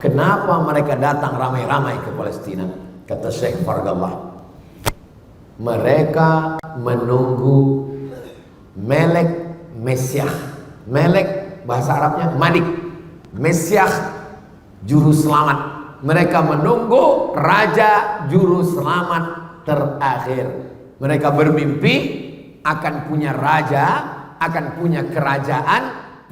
Kenapa mereka datang ramai-ramai ke Palestina? Kata Syekh Fargallah, mereka menunggu Melek Mesyah. Melek bahasa Arabnya Malik, Mesyah juru selamat. Mereka menunggu raja juru selamat terakhir. Mereka bermimpi akan punya raja, akan punya kerajaan,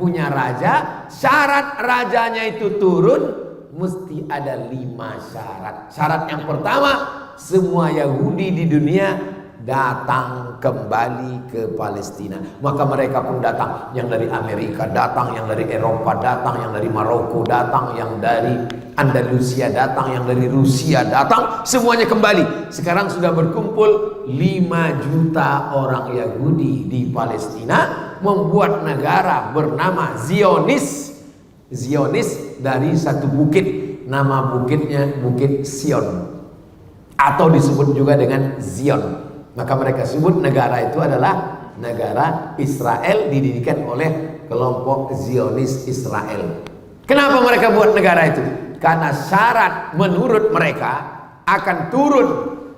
punya raja. Syarat rajanya itu turun, mesti ada 5 syarat. Syarat yang pertama, semua Yahudi di dunia datang kembali ke Palestina. Maka mereka pun datang, yang dari Amerika datang, yang dari Eropa datang, yang dari Maroko datang, yang dari Andalusia datang, yang dari Rusia datang, semuanya kembali. Sekarang sudah berkumpul 5 juta orang Yahudi di Palestina, membuat negara bernama Zionis. Zionis dari satu bukit, nama bukitnya Bukit Sion, atau disebut juga dengan Zion. Maka mereka sebut negara itu adalah negara Israel, didirikan oleh kelompok Zionis Israel. Kenapa mereka buat negara itu? Karena syarat menurut mereka akan turun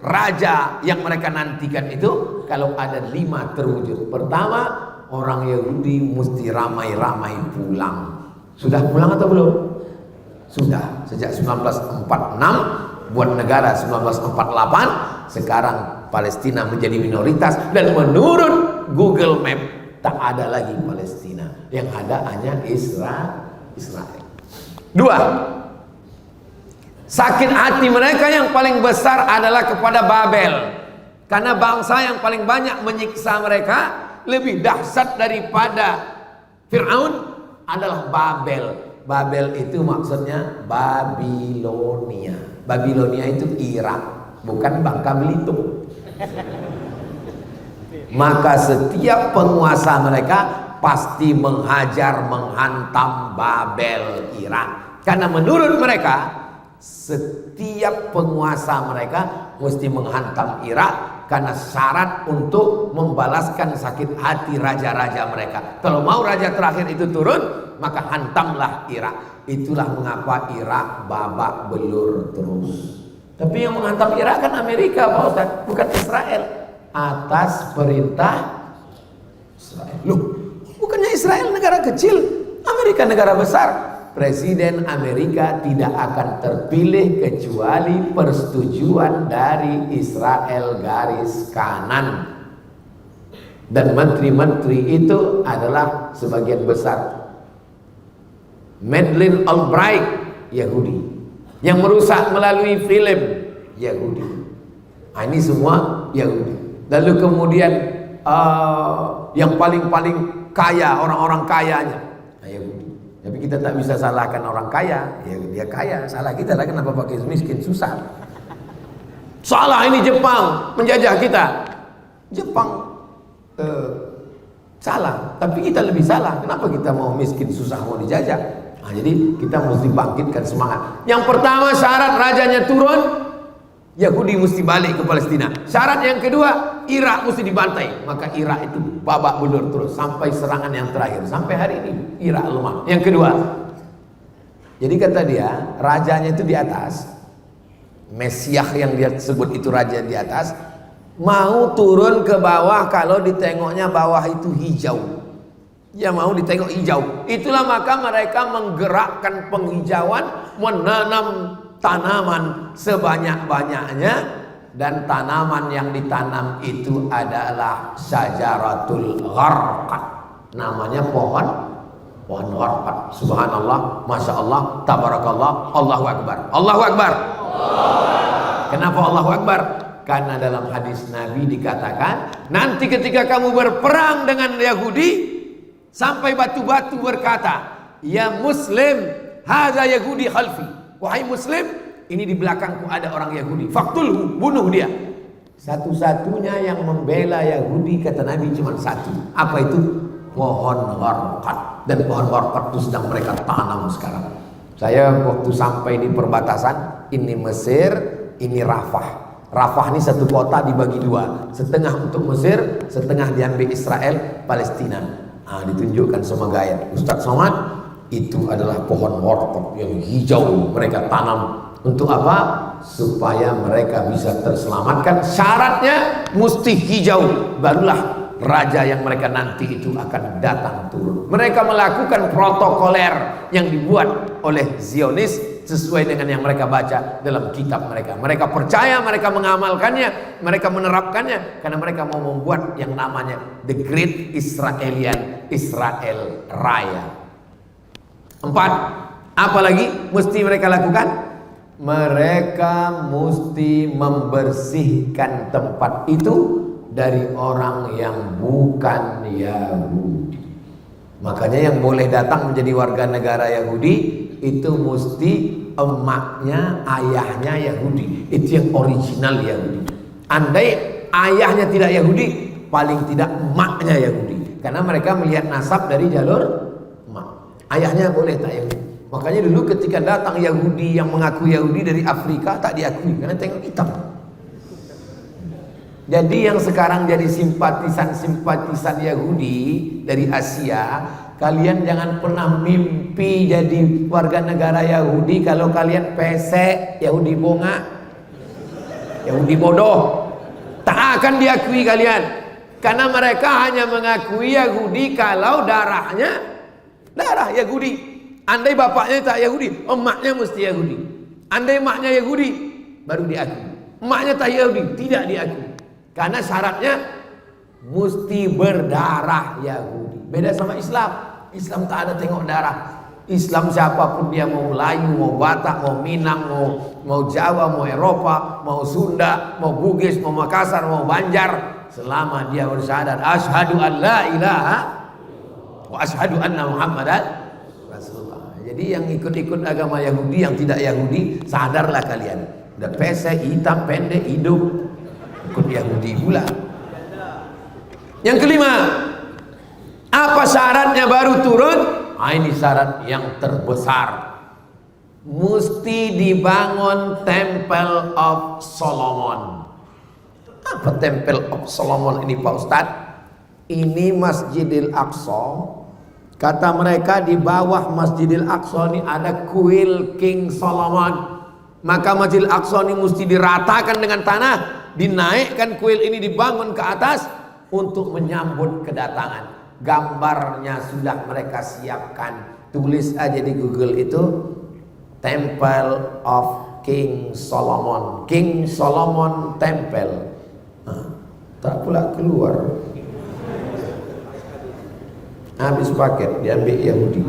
raja yang mereka nantikan itu kalau ada 5 terwujud. Pertama, orang Yahudi mesti ramai-ramai pulang. Sudah pulang atau belum? Sudah, sejak 1946 buat negara 1948. Sekarang Palestina menjadi minoritas, dan menurut Google Map tak ada lagi Palestina, yang ada hanya Israel. 2, sakit hati mereka yang paling besar adalah kepada Babel, karena bangsa yang paling banyak menyiksa mereka, lebih dahsyat daripada Fir'aun, adalah Babel. Babel itu maksudnya Babilonia. Babilonia itu Irak, bukan Bangka Belitung. Maka setiap penguasa mereka pasti menghajar, menghantam Babel, Irak. Karena menurut mereka setiap penguasa mereka mesti menghantam Irak, karena syarat untuk membalaskan sakit hati raja-raja mereka. Kalau mau raja terakhir itu turun, maka hantamlah Irak. Itulah mengapa Irak babak belur terus. Tapi yang menghantam Irak kan Amerika, Pak Ustaz, bukan Israel. Atas perintah Israel. Loh, bukannya Israel negara kecil, Amerika negara besar. Presiden Amerika tidak akan terpilih kecuali persetujuan dari Israel garis kanan. Dan menteri-menteri itu adalah sebagian besar Madeleine Albright, Yahudi, yang merusak melalui film, Yahudi. Nah, ini semua Yahudi. Lalu kemudian yang paling kaya, orang-orang kayanya, Yahudi. Tapi kita tak bisa salahkan orang kaya, ya dia kaya. Salah kita lah, kenapa pakai miskin, susah. Salah ini Jepang menjajah kita. Jepang salah, tapi kita lebih salah. Kenapa kita mau miskin, susah, mau dijajah? Nah, jadi kita mesti bangkitkan semangat. Yang pertama, syarat rajanya turun, Yahudi mesti balik ke Palestina. Syarat yang kedua, Irak mesti dibantai. Maka Irak itu babak belur terus sampai serangan yang terakhir. Sampai hari ini Irak lemah. Yang kedua, jadi kata dia, rajanya itu di atas, Mesyah yang dia sebut itu raja di atas, mau turun ke bawah kalau ditengoknya bawah itu hijau. Dia mau ditengok hijau. Itulah maka mereka menggerakkan penghijauan, menanam tanaman sebanyak-banyaknya, dan tanaman yang ditanam itu adalah syajaratul gharqad. Namanya pohon gharqad. Subhanallah, masya Allah, tabarakallah, Allahu akbar. Allahu akbar. Kenapa Allahu akbar? Karena dalam hadis Nabi dikatakan, nanti ketika kamu berperang dengan Yahudi, sampai batu-batu berkata, ya Muslim, hadza Yahudi khalfi. Wahai Muslim, ini di belakangku ada orang Yahudi. Faktulhu, bunuh dia. Satu-satunya yang membela Yahudi, kata Nabi, cuma satu. Apa itu? Pohon gharqad. Dan pohon gharqad itu sedang mereka tanam sekarang. Saya waktu sampai di perbatasan, ini Mesir, ini Rafah. Rafah ini satu kota dibagi 2, setengah untuk Mesir, setengah diambil Israel, Palestina. Nah, ditunjukkan sama gaya Ustadz Somad, itu adalah pohon wortel yang hijau mereka tanam. Untuk apa? Supaya mereka bisa terselamatkan. Syaratnya mesti hijau, barulah raja yang mereka nanti itu akan datang turun. Mereka melakukan protokoler yang dibuat oleh Zionis sesuai dengan yang mereka baca dalam kitab mereka. Mereka percaya, mereka mengamalkannya, mereka menerapkannya karena mereka mau membuat yang namanya The Great Israelian, Israel Raya. 4. Apa lagi mesti mereka lakukan? Mereka mesti membersihkan tempat itu dari orang yang bukan Yahudi. Makanya yang boleh datang menjadi warga negara Yahudi itu mesti emaknya, ayahnya Yahudi. Itu yang original Yahudi. Andai ayahnya tidak Yahudi, paling tidak emaknya Yahudi. Karena mereka melihat nasab dari jalur emak. Ayahnya boleh tak Yahudi. Makanya dulu ketika datang Yahudi yang mengaku Yahudi dari Afrika, tak diakui karena tengok hitam. Jadi yang sekarang jadi simpatisan Yahudi dari Asia, kalian jangan pernah mimpi jadi warga negara Yahudi kalau kalian pesek, Yahudi bonga, Yahudi bodoh. Tak akan diakui kalian. Karena mereka hanya mengakui Yahudi kalau darahnya darah Yahudi. Andai bapaknya tak Yahudi, emaknya mesti Yahudi. Andai emaknya Yahudi, baru diakui. Emaknya tak Yahudi, tidak diakui. Karena syaratnya mesti berdarah Yahudi. Beda sama Islam. Islam tak ada tengok darah. Islam siapapun dia, mau Melayu, mau Batak, mau Minang, mau Jawa, mau Eropa, mau Sunda, mau Bugis, mau Makassar, mau Banjar, selama dia bersyahadat asyhadu an la ilaha wa asyhadu anna Muhammadan Rasulullah. Jadi yang ikut-ikut agama Yahudi, yang tidak Yahudi, sadarlah kalian. Udah pesek, hitam, pendek, hidup, ikut Yahudi pula. Yang kelima, apa syaratnya baru turun? Nah, ini syarat yang terbesar. Mesti dibangun Temple of Solomon. Apa Temple of Solomon ini Pak Ustadz? Ini Masjidil Aqsa. Kata mereka di bawah Masjidil Aqsa ini ada kuil King Solomon. Maka Masjidil Aqsa ini mesti diratakan dengan tanah, dinaikkan kuil ini, dibangun ke atas untuk menyambut kedatangan. Gambarnya sudah mereka siapkan. Tulis aja di Google itu Temple of King Solomon, King Solomon Temple. Tak pula keluar. Habis paket diambil Yahudi.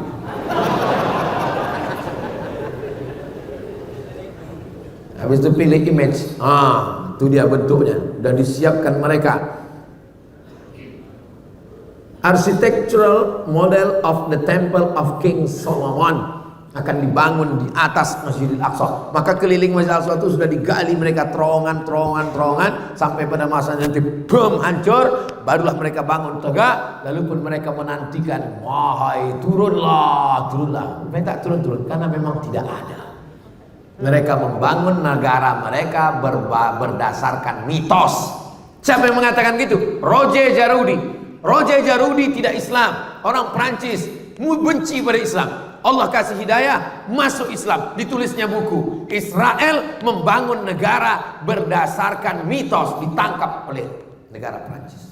Habis itu pilih image. Itu dia bentuknya. Sudah disiapkan mereka. Architectural model of the Temple of King Solomon akan dibangun di atas Masjidil Aqsa. Maka keliling Masjidil Aqsa itu sudah digali mereka terowongan sampai pada masa nanti bom hancur, barulah mereka bangun tegak. Lalu pun mereka menantikan, wahai turunlah. Mereka tak turun karena memang tidak ada. Mereka membangun negara mereka berdasarkan mitos. Siapa yang mengatakan gitu? Roger Jarudi. Roger Jarudi tidak Islam, orang Prancis, benci pada Islam. Allah kasih hidayah, masuk Islam. Ditulisnya buku Israel membangun negara berdasarkan mitos, ditangkap oleh negara Prancis.